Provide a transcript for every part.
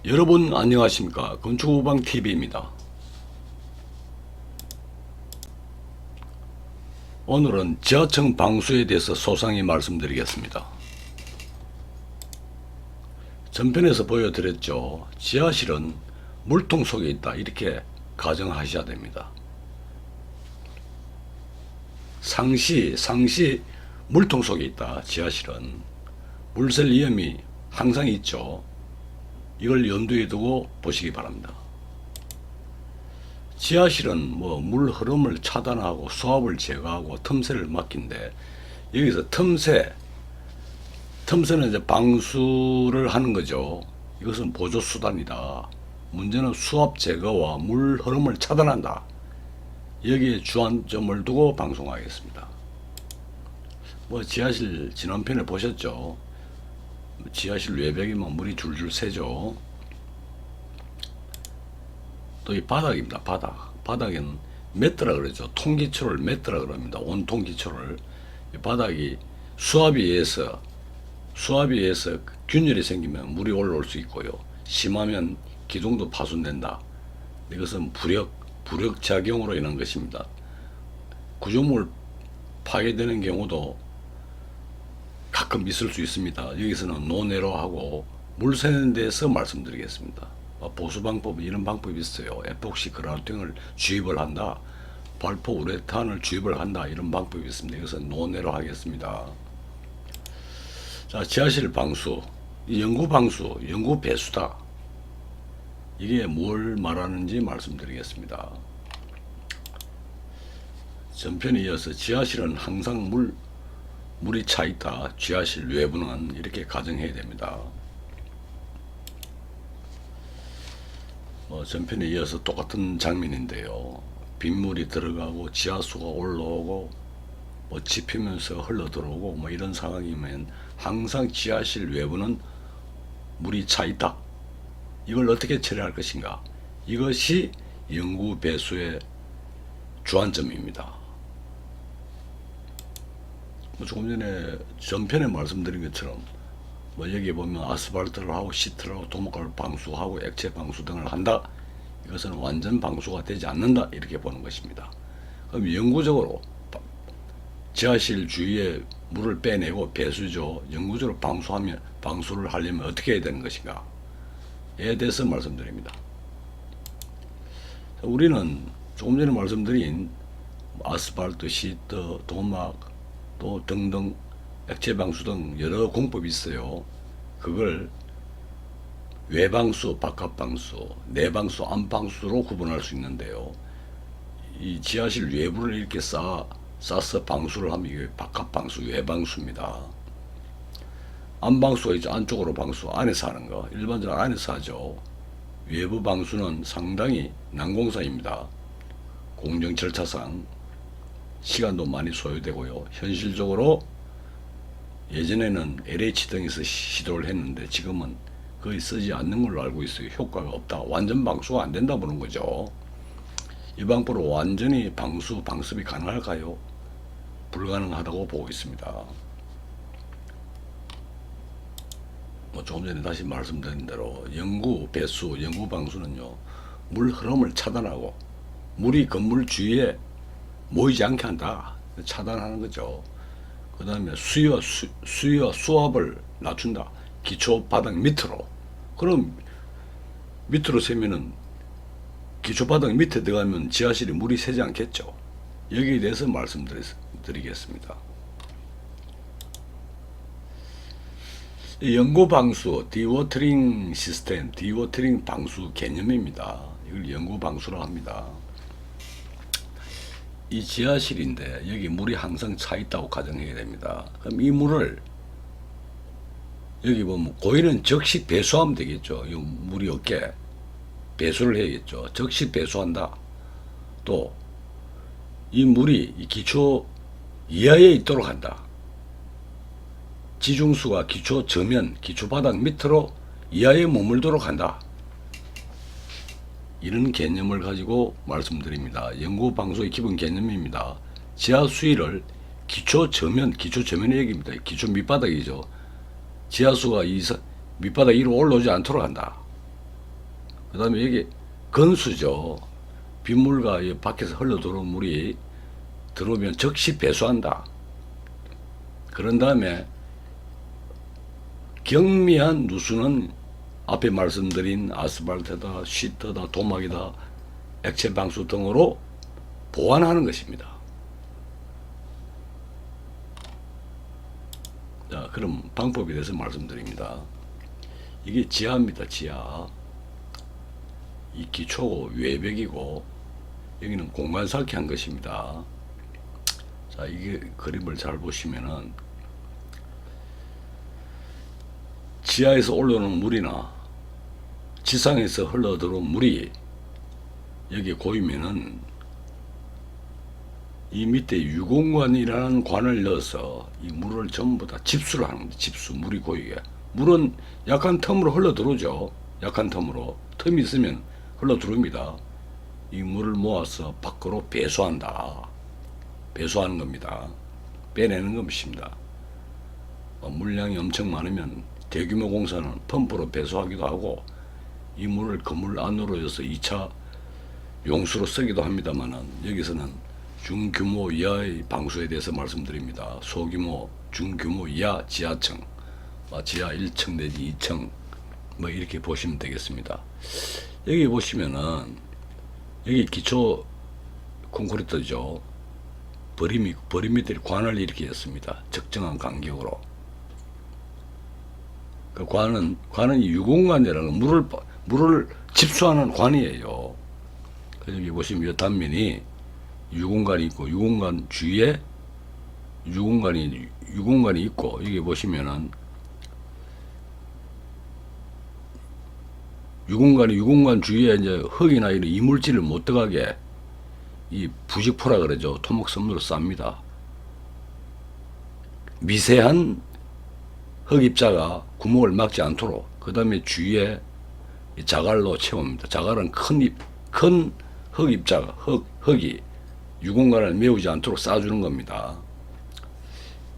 여러분 안녕하십니까? 건축후방TV입니다. 오늘은 지하층 방수에 대해서 소상히 말씀드리겠습니다. 전편에서 보여드렸죠. 지하실은 물통 속에 있다 이렇게 가정하셔야 됩니다. 상시 물통 속에 있다. 지하실은 물샐 위험이 항상 있죠. 이걸 염두에 두고 보시기 바랍니다. 지하실은 물 흐름을 차단하고 수압을 제거하고 틈새를 막긴데, 여기서 틈새는 이제 방수를 하는 거죠. 이것은 보조 수단이다. 문제는 수압 제거와 물 흐름을 차단한다. 여기에 주안점을 두고 방송하겠습니다. 지하실 지난편에 보셨죠? 지하실 외벽이면 물이 줄줄 새죠. 또 이 바닥입니다. 바닥에는 매트라 그러죠. 통기초를 매트라 그럽니다. 온통기초를. 이 바닥이 수압에 의해서 균열이 생기면 물이 올라올 수 있고요. 심하면 기둥도 파손된다. 이것은 부력작용으로 인한 것입니다. 구조물 파괴되는 경우도 가끔 있을 수 있습니다. 여기서는 노내로 하고 물 새는 데서 말씀드리겠습니다. 보수 방법, 이런 방법이 있어요. 에폭시 그라우팅을 주입을 한다. 발포 우레탄을 주입을 한다. 이런 방법이 있습니다. 이것은 노내로 하겠습니다. 자, 지하실 방수, 영구 방수, 영구 배수다. 이게 뭘 말하는지 말씀드리겠습니다. 전편에 이어서 지하실은 항상 물이 차 있다. 지하실 외부는 이렇게 가정해야 됩니다. 전편에 이어서 똑같은 장면인데요. 빗물이 들어가고 지하수가 올라오고 짚히면서 흘러 들어오고 이런 상황이면 항상 지하실 외부는 물이 차 있다. 이걸 어떻게 처리할 것인가? 이것이 영구 배수의 주안점입니다. 조금 전에 전편에 말씀드린 것처럼 여기 보면 아스팔트를 하고 시트를 하고 도목가를 방수하고 액체 방수 등을 한다. 이것은 완전 방수가 되지 않는다. 이렇게 보는 것입니다. 그럼 영구적으로 지하실 주위에 물을 빼내고 배수죠. 영구적으로 방수를 하려면 어떻게 해야 되는 것인가? 에 대해서 말씀드립니다. 우리는 조금 전에 말씀드린 아스팔트, 시트, 도막 또 등등 액체 방수 등 여러 공법이 있어요. 그걸 외방수, 바깥방수, 내방수, 안방수로 구분할 수 있는데요. 이 지하실 외부를 이렇게 싸서 방수를 하면 이게 바깥방수, 외방수입니다. 안방수가 이제 안쪽으로 방수, 안에서 하는 거. 일반적으로 안에서 하죠. 외부 방수는 상당히 난공사입니다. 공정 절차상 시간도 많이 소요되고요. 현실적으로 예전에는 LH 등에서 시도를 했는데 지금은 거의 쓰지 않는 걸로 알고 있어요. 효과가 없다. 완전 방수가 안 된다 보는 거죠. 이 방법으로 완전히 방습이 가능할까요? 불가능하다고 보고 있습니다. 조금 전에 다시 말씀드린 대로 영구 배수, 영구 방수는요, 물 흐름을 차단하고 물이 건물 주위에 모이지 않게 한다. 차단하는 거죠. 그 다음에 수위와 수압을 낮춘다. 기초 바닥 밑으로. 그럼 밑으로 세면은 기초 바닥 밑에 들어가면 지하실에 물이 새지 않겠죠. 여기에 대해서 말씀드리겠습니다. 영구 방수, 디워터링 시스템, 디워터링 방수 개념입니다. 이걸 영구 방수라 합니다. 이 지하실인데 여기 물이 항상 차 있다고 가정해야 됩니다. 그럼 이 물을 여기 보면 고이는 즉시 배수하면 되겠죠. 이 물이 없게 배수를 해야겠죠. 즉시 배수한다. 또 이 물이 이 기초 이하에 있도록 한다. 지중수가 기초 저면, 기초 바닥 밑으로 이하에 머물도록 한다. 이런 개념을 가지고 말씀드립니다. 영구 방수의 기본 개념입니다. 지하 수위를 기초 저면의 얘기입니다. 기초 밑바닥이죠. 지하수가 밑바닥 위로 올라오지 않도록 한다. 그 다음에 여기 건수죠. 빗물과 이 밖에서 흘러 들어온 물이 들어오면 즉시 배수한다. 그런 다음에 경미한 누수는 앞에 말씀드린 아스팔트다, 시트다, 도막이다, 액체 방수 등으로 보완하는 것입니다. 자, 그럼 방법에 대해서 말씀드립니다. 이게 지하입니다. 지하. 이 기초고 외벽이고 여기는 공간 쌓기 한 것입니다. 자, 이게 그림을 잘 보시면은 지하에서 올라오는 물이나 지상에서 흘러들어온 물이 여기 고이면은 이 밑에 유공관이라는 관을 넣어서 이 물을 전부 다 집수를 하는 겁니다. 집수, 물이 고이게. 물은 약한 텀으로 흘러 들어오죠. 약한 텀으로. 텀이 있으면 흘러 들어옵니다. 이 물을 모아서 밖으로 배수한다. 배수하는 겁니다. 빼내는 것입니다. 물량이 엄청 많으면 대규모 공사는 펌프로 배수하기도 하고 이 물을 건물 안으로 해서 2차 용수로 쓰기도 합니다만은 여기서는 중규모 이하의 방수에 대해서 말씀드립니다. 소규모, 중규모 이하 지하층, 지하 1층 내지 2층 뭐 이렇게 보시면 되겠습니다. 여기 보시면은 여기 기초 콘크리트죠. 버림 밑에 관을 이렇게 했습니다. 적정한 간격으로. 그 관은 유공관이라는 물을 집수하는 관이에요. 그래서 여기 보시면 이 단면이 유공관이 있고 유공관 주위에 유공관이 있고 여기 보시면은 유공관 주위에 이제 흙이나 이런 이물질을 못 들어가게 이 부직포라 그러죠. 토목 선물로 쌉니다. 미세한 흙입자가 구멍을 막지 않도록 그 다음에 주위에 자갈로 채웁니다. 자갈은 큰 흙입자가 흙이 유공간을 메우지 않도록 쏴주는 겁니다.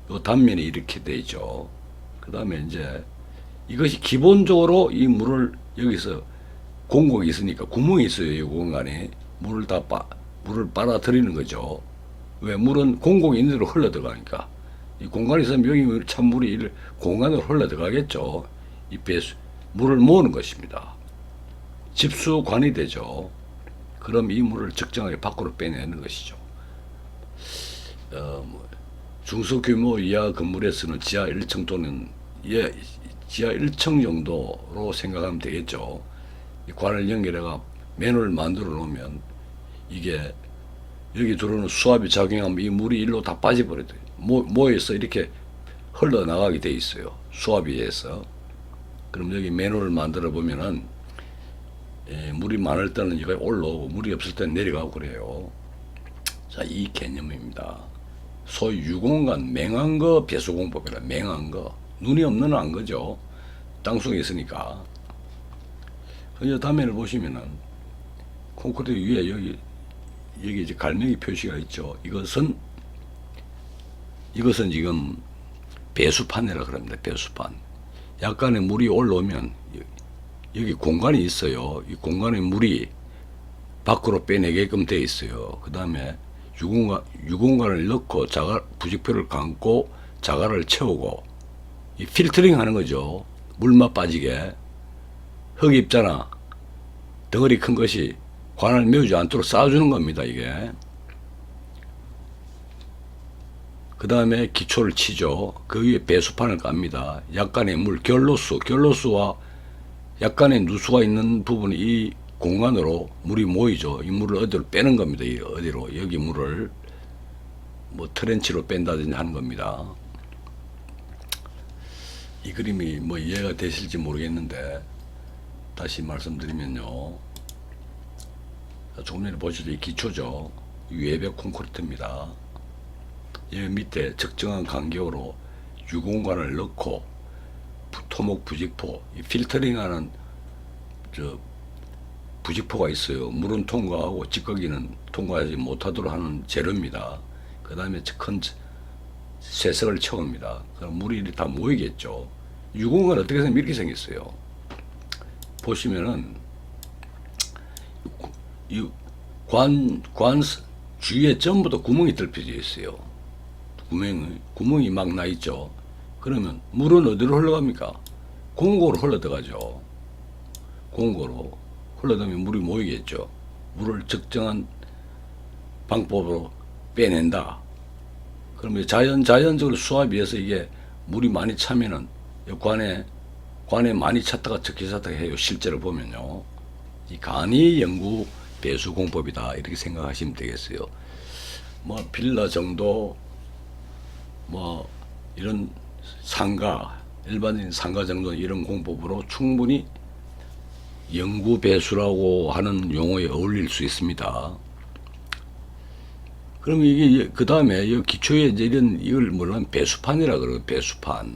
이 단면이 이렇게 되죠. 그 다음에 이제 이것이 기본적으로 이 물을 여기서 공곡이 있으니까 구멍이 있어요. 이 공간에 물을 빨아들이는 거죠. 왜? 물은 공곡이 있는 대로 흘러 들어가니까. 이 공간이 있으면 여기 찬물이 공간으로 흘러 들어가겠죠. 이 물을 모으는 것입니다. 집수관이 되죠. 그럼 이 물을 적정하게 밖으로 빼내는 것이죠. 중소규모 이하 건물에서는 지하 1층 또는 지하 1층 정도로 생각하면 되겠죠. 이 관을 연결해가 맨홀을 만들어 놓으면 이게 여기 들어오는 수압이 작용하면 이 물이 일로 다 빠져버려요. 모여서 이렇게 흘러나가게 돼 있어요. 수압에 의해서. 그럼 여기 맨홀을 만들어 보면은 물이 많을 때는 여기 올라오고 물이 없을 때는 내려가고 그래요. 자, 이 개념입니다. 소위 유공간 맹한거 배수공법이라. 맹한거. 눈이 없는 안 거죠. 땅속에 있으니까. 이 단면을 보시면은 콘크리트 위에 여기 이제 갈매기 표시가 있죠. 이것은 지금 배수판이라 그럽니다. 배수판. 약간의 물이 올라오면 여기 공간이 있어요. 이 공간에 물이 밖으로 빼내게끔 돼 있어요. 그 다음에 유공간을 넣고 부직포를 감고 자갈을 채우고 이 필터링 하는 거죠. 물만 빠지게. 흙 입자나 덩어리 큰 것이 관을 메우지 않도록 쏴주는 겁니다. 이게. 그 다음에 기초를 치죠. 그 위에 배수판을 깝니다. 약간의 물, 결로수와 약간의 누수가 있는 부분이 이 공간으로 물이 모이죠. 이 물을 어디로 빼는 겁니다. 어디로. 여기 물을 뭐 트렌치로 뺀다든지 하는 겁니다. 이 그림이 뭐 이해가 되실지 모르겠는데 다시 말씀드리면요. 조금 전에 보시죠. 이 기초죠. 외벽 콘크리트입니다. 여기 밑에 적정한 간격으로 유공관을 넣고 토목 부직포, 이 필터링하는 부직포가 있어요. 물은 통과하고 찌꺼기는 통과하지 못하도록 하는 재료입니다. 그 다음에 큰 쇠석을 채웁니다. 그럼 물이 다 모이겠죠. 유공관 어떻게 생기면 이렇게 생겼어요. 보시면은 이 관 주위에 전부 다 구멍이 뚫혀져 있어요. 구멍이 막 나 있죠. 그러면 물은 어디로 흘러갑니까? 공고로 흘러들어가죠. 공고로 흘러들면 물이 모이겠죠. 물을 적정한 방법으로 빼낸다. 그러면 자연적으로 수압이 해서 이게 물이 많이 차면은 관에 많이 찼다가 적게 찼다가 해요. 실제로 보면요. 이 간이 영구 배수 공법이다. 이렇게 생각하시면 되겠어요. 뭐 빌라 정도, 뭐 이런 일반적인 상가 정도 이런 공법으로 충분히 영구 배수라고 하는 용어에 어울릴 수 있습니다. 그럼 이게 그 다음에 기초에 이제 이걸 뭐냐면 배수판이라 그래요. 배수판.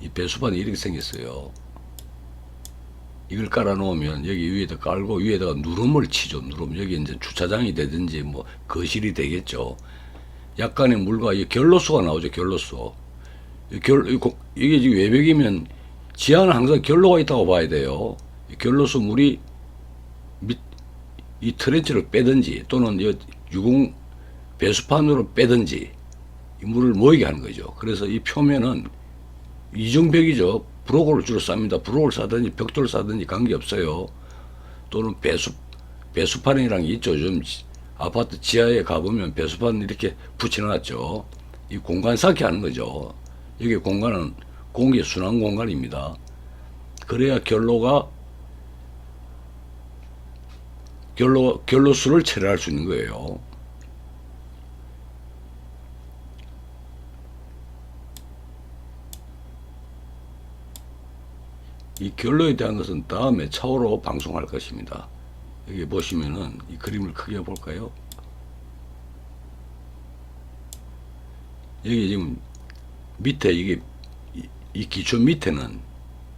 이 배수판이 이렇게 생겼어요. 이걸 깔아 놓으면 여기 위에다 깔고 위에다가 누름을 치죠. 누름. 여기 이제 주차장이 되든지 뭐 거실이 되겠죠. 약간의 물과 이 결로수가 나오죠. 결로수. 이게 지금 외벽이면 지하는 항상 결로가 있다고 봐야 돼요. 결로수 물이 이 트렌치를 빼든지 또는 유공 배수판으로 빼든지 이 물을 모이게 하는 거죠. 그래서 이 표면은 이중벽이죠. 브로콜을 주로 쌉니다. 브로콜 싸든지 벽돌 싸든지 관계없어요. 또는 배수판이라는 게 있죠. 좀 아파트 지하에 가보면 배수판 이렇게 붙여놨죠. 이 공간 쌓기 하는 거죠. 여기 공간은 공기 순환 공간입니다. 그래야 결로수를 체결할 수 있는 거예요. 이 결로에 대한 것은 다음에 차후로 방송할 것입니다. 여기 보시면은 이 그림을 크게 볼까요? 여기 지금 밑에 이 기초 밑에는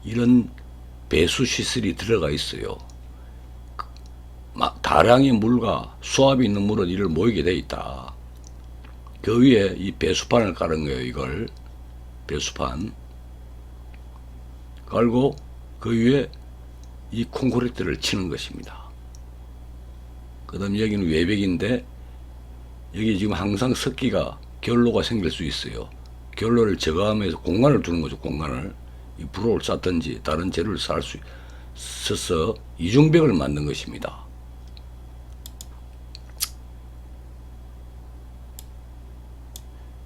이런 배수 시설이 들어가 있어요. 다량의 물과 수압이 있는 물은 이를 모이게 돼 있다. 그 위에 이 배수판을 깔은 거예요. 이걸 배수판 깔고 그 위에 이 콘크리트를 치는 것입니다. 그 다음 여기는 외벽인데 여기 지금 항상 습기가 결로가 생길 수 있어요. 결로를 제거하면서 공간을 두는 거죠. 공간을 이 브로를 쌓든지 다른 재료를 쌓을 수 있어서 이중벽을 만든 것입니다.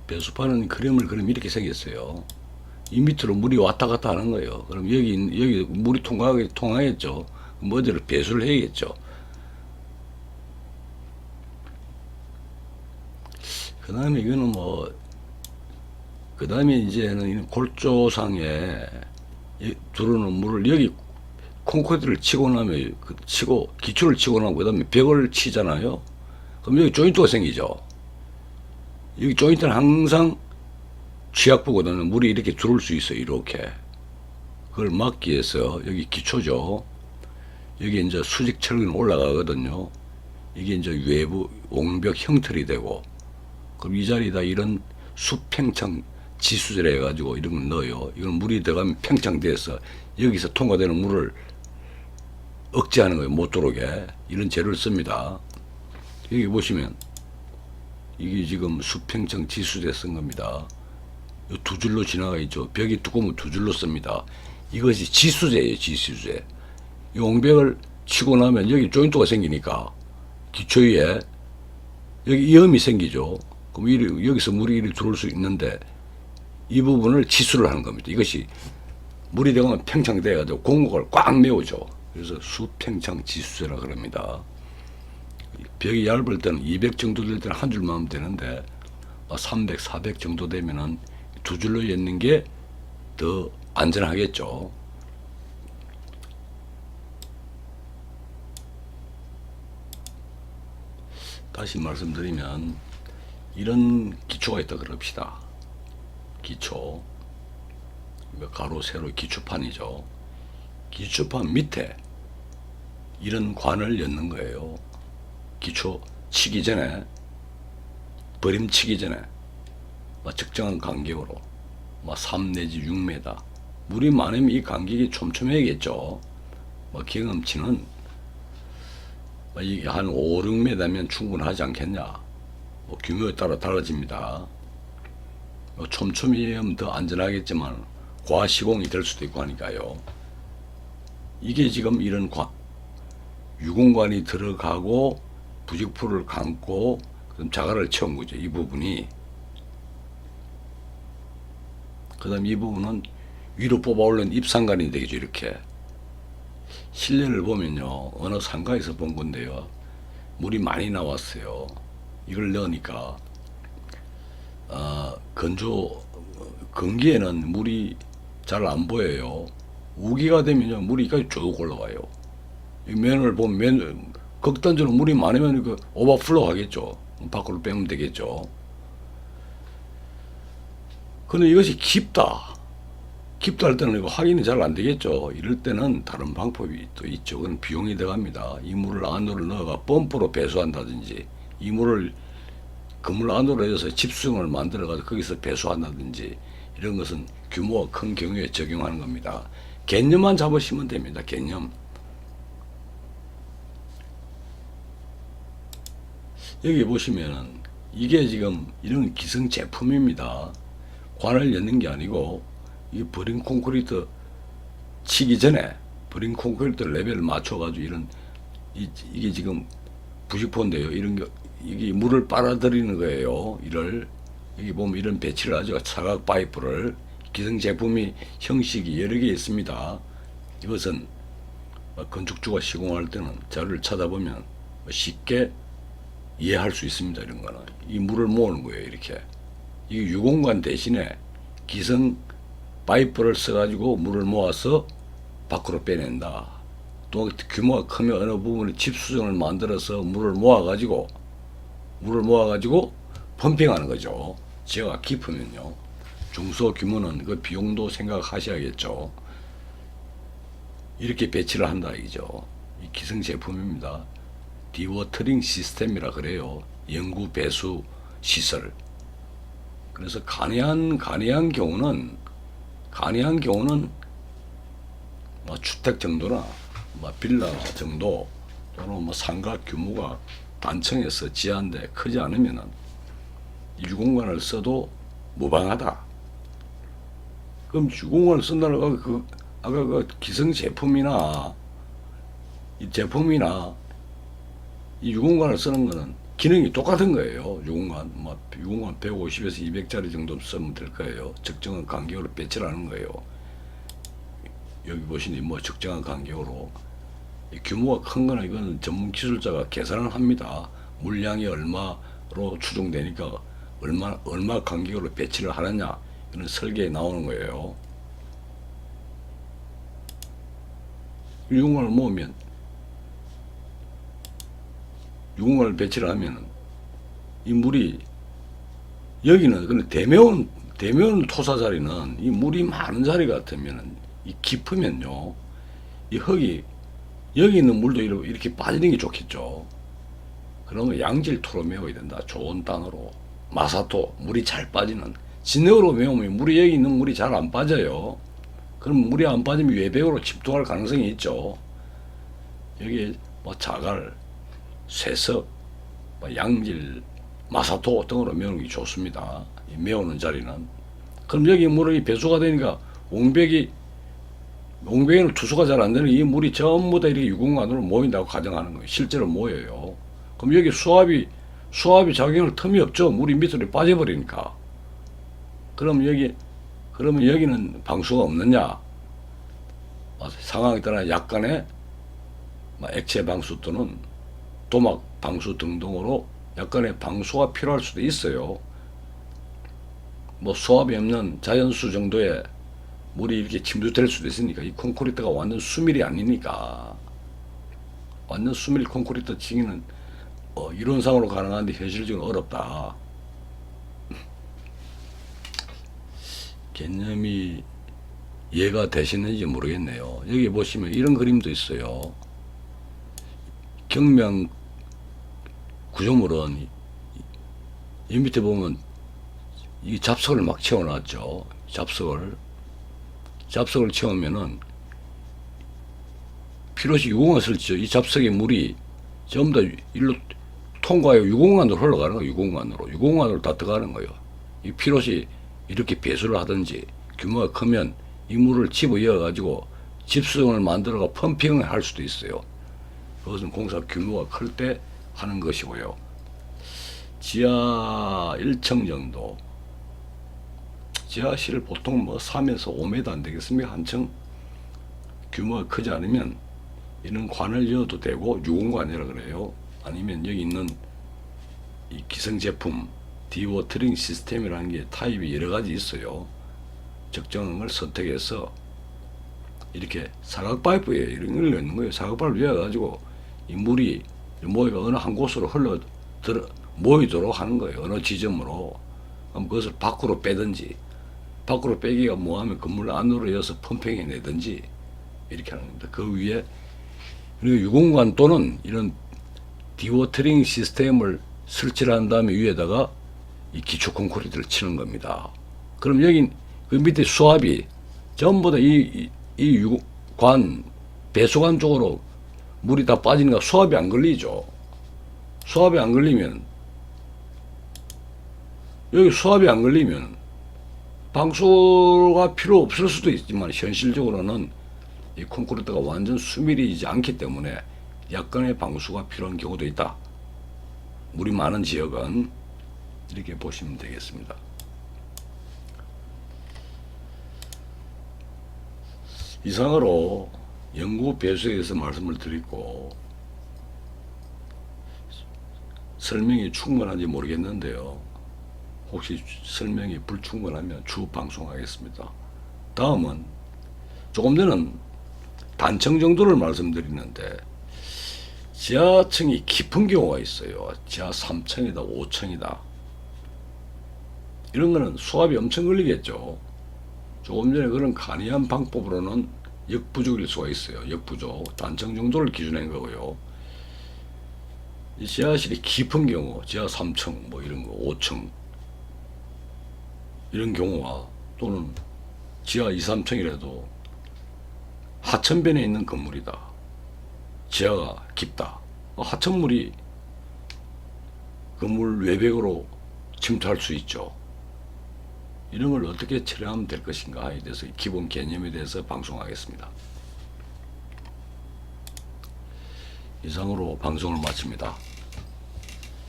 배수판은 그림을 그리면 이렇게 생겼어요. 이 밑으로 물이 왔다 갔다 하는 거예요. 그럼 여기 물이 통하겠죠. 뭐 어디로 배수를 해야겠죠. 그 다음에 이거는 그 다음에 이제는 골조상에 들어오는 물을 여기 콘크리트를 치고 나면 기초를 치고 나면 그 다음에 벽을 치잖아요. 그럼 여기 조인트가 생기죠. 여기 조인트는 항상 취약부거든요. 물이 이렇게 들어올 수 있어요. 이렇게. 그걸 막기 위해서 여기 기초죠. 여기 이제 수직 철근이 올라가거든요. 이게 이제 외부 옹벽 형틀이 되고, 그럼 이 자리에다 이런 수팽창 지수제를 해가지고 이런 걸 넣어요. 이건 물이 들어가면 팽창돼서 여기서 통과되는 물을 억제하는 거예요. 못 들어오게. 이런 재료를 씁니다. 여기 보시면 이게 지금 수팽창 지수제 쓴 겁니다. 두 줄로 지나가 있죠. 벽이 두꺼우면 두 줄로 씁니다. 이것이 지수제예요. 지수제. 이 옹벽을 치고 나면 여기 조인트가 생기니까 기초 위에 여기 이음이 생기죠. 그럼 여기서 물이 이리 들어올 수 있는데 이 부분을 지수를 하는 겁니다. 이것이 물이 되면 팽창돼가지고 공고를 꽉 메우죠. 그래서 수팽창 지수제라 그럽니다. 벽이 얇을 때는 200 정도 될 때는 한 줄만 하면 되는데 300, 400 정도 되면은 두 줄로 엮는 게 더 안전하겠죠. 다시 말씀드리면 이런 기초가 있다 그럽시다. 기초. 가로 세로 기초판이죠. 기초판 밑에 이런 관을 엮는 거예요. 기초 치기 전에, 버림 치기 전에 적정한 간격으로 3 내지 6m. 물이 많으면 이 간격이 촘촘해야겠죠. 경험치는 이게 한 5, 6m면 충분하지 않겠냐. 뭐 규모에 따라 달라집니다. 촘촘히면 더 안전하겠지만 과시공이 될 수도 있고 하니까요. 이게 지금 이런 유공관이 들어가고 부직포를 감고 그럼 자갈을 채운 거죠. 이 부분이. 그 다음 이 부분은 위로 뽑아 올린 입상관이 되겠죠. 이렇게. 실내를 보면요. 어느 상가에서 본 건데요. 물이 많이 나왔어요. 이걸 넣으니까 건기에는 물이 잘 안 보여요. 우기가 되면요. 물이 여기까지 쭉 올라와요. 이 면을 보면 극단적으로 물이 많으면 그 오버플로우 하겠죠. 밖으로 빼면 되겠죠. 근데 이것이 깊다. 깊다 할 때는 이거 확인이 잘 안 되겠죠. 이럴 때는 다른 방법이 또 있죠. 그건 비용이 들어갑니다. 이 물을 안으로 넣어가 펌프로 배수한다든지, 이 물을 그물 안으로 해서 집수용을 만들어가지고 거기서 배수한다든지, 이런 것은 규모가 큰 경우에 적용하는 겁니다. 개념만 잡으시면 됩니다. 개념. 여기 보시면은 이게 지금 이런 기성 제품입니다. 관을 여는 게 아니고 이 버린 콘크리트 치기 전에 버린 콘크리트 레벨을 맞춰가지고 이런 이게 지금 부직포인데요. 이런 게 이게 물을 빨아들이는 거예요. 이를 여기 보면 이런 배치를 하죠. 사각 파이프를 기성 제품이 형식이 여러 개 있습니다. 이것은 건축주가 시공할 때는 자료를 찾아보면 쉽게 이해할 수 있습니다. 이런 거는 이 물을 모으는 거예요. 이렇게 이 유공관 대신에 기성 파이프를 써가지고 물을 모아서 밖으로 빼낸다. 또 규모가 크면 어느 부분에 집수정을 만들어서 물을 모아가지고 펌핑하는 거죠. 지하가 깊으면요. 중소 규모는 그 비용도 생각하셔야겠죠. 이렇게 배치를 한다 이죠. 이 기성 제품입니다. 디워터링 시스템이라 그래요. 영구 배수 시설. 그래서 간이한 경우는 뭐 주택 정도나 뭐 빌라 정도 또는 뭐 상가 규모가 단층에서 지하인데 크지 않으면은 유공관을 써도 무방하다. 그럼 유공관을 쓴다는 거 아까 그 기성 제품이나 이 제품이나 이 유공관을 쓰는 거는 기능이 똑같은 거예요. 유공관 150에서 200짜리 정도 쓰면 될 거예요. 적정한 간격으로 배치를 하는 거예요. 여기 보시니 뭐 적정한 간격으로 규모가 큰 거는 이건 전문 기술자가 계산을 합니다. 물량이 얼마로 추정되니까 얼마 간격으로 배치를 하느냐 이런 설계에 나오는 거예요. 유공관을 모으면 유공관을 배치를 하면은 이 물이 여기는 근데 대면 토사 자리는 이 물이 많은 자리 같으면은 이 깊으면요 이 흙이 여기 있는 물도 이렇게 빠지는 게 좋겠죠. 그러면 양질토로 메워야 된다. 좋은 땅으로 마사토 물이 잘 빠지는 진흙으로 메우면 물이 여기 있는 물이 잘 안 빠져요. 그럼 물이 안 빠지면 외벽으로 침투할 가능성이 있죠. 여기 뭐 자갈, 쇠석, 뭐 양질, 마사토 등으로 메우는 게 좋습니다. 이 메우는 자리는. 그럼 여기 물이 배수가 되니까 옹벽에는 투수가 잘 안 되는 이 물이 전부 다 이렇게 유공관으로 모인다고 가정하는 거예요. 실제로 모여요. 그럼 여기 수압이 작용할 틈이 없죠. 물이 밑으로 빠져버리니까. 그러면 여기는 방수가 없느냐? 상황에 따라 약간의 액체 방수 또는 도막 방수 등등으로 약간의 방수가 필요할 수도 있어요. 뭐 수압이 없는 자연수 정도의 물이 이렇게 침투될 수도 있으니까 이 콘크리트가 완전 수밀이 아니니까 완전 수밀 콘크리트 치기는 이론상으로 가능한데 현실적으로 어렵다. 개념이 이해가 되시는지 모르겠네요. 여기 보시면 이런 그림도 있어요. 경명 구조물은 이 밑에 보면 이 잡석을 막 채워놨죠. 잡석을 채우면은 필요시 유공을 설치죠. 이 잡석의 물이 전부 다 일로 통과해 유공관으로 흘러가는 거예요. 유공관으로 다 들어가는 거예요. 이 피롯이 이렇게 배수를 하든지 규모가 크면 이 물을 집어 이어 가지고 집수용을 만들어가 펌핑을 할 수도 있어요. 그것은 공사 규모가 클 때 하는 것이고요. 지하 1층 정도, 지하실 보통 뭐 3에서 5m 안 되겠습니까? 한층 규모가 크지 않으면 이런 관을 열어도 되고 유공관이라 그래요. 아니면 여기 있는 이 기성 제품 디워터링 시스템이라는 게 타입이 여러 가지 있어요. 적정한 걸 선택해서 이렇게 사각 파이프에 이런 걸 넣는 거예요. 사각 파이프 열어가지고 이 물이 모이가 어느 한 곳으로 모이도록 하는 거예요. 어느 지점으로. 그럼 그것을 밖으로 빼든지, 밖으로 빼기가 뭐하면 건물 안으로 이어서 펌핑해내든지 이렇게 하는 겁니다. 그 위에 그리고 유공관 또는 이런 디워터링 시스템을 설치를 한 다음에 위에다가 이 기초 콘크리트를 치는 겁니다. 그럼 여기 그 밑에 수압이 전부 다 이 유관 배수관 쪽으로 물이 다 빠지니까 수압이 안 걸리죠. 수압이 안 걸리면 여기 수압이 안 걸리면 방수가 필요 없을 수도 있지만 현실적으로는 이 콘크리트가 완전 수밀이지 않기 때문에 약간의 방수가 필요한 경우도 있다. 물이 많은 지역은 이렇게 보시면 되겠습니다. 이상으로 영구 배수에 대해서 말씀을 드리고 설명이 충분한지 모르겠는데요. 혹시 설명이 불충분하면 추후 방송하겠습니다. 다음은 조금 전에는 단층 정도를 말씀드리는데 지하층이 깊은 경우가 있어요. 지하 3층이다, 5층이다. 이런 거는 수압이 엄청 걸리겠죠. 조금 전에 그런 간이한 방법으로는 역부족일 수가 있어요. 역부족. 단층 정도를 기준한 거고요. 이 지하실이 깊은 경우, 지하 3층, 뭐 이런 거, 5층, 이런 경우와 또는 지하 2, 3층이라도 하천변에 있는 건물이다. 지하가 깊다. 하천물이 건물 외벽으로 침투할 수 있죠. 이런 걸 어떻게 처리하면 될 것인가에 대해서 기본 개념에 대해서 방송하겠습니다. 이상으로 방송을 마칩니다.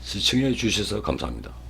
시청해 주셔서 감사합니다.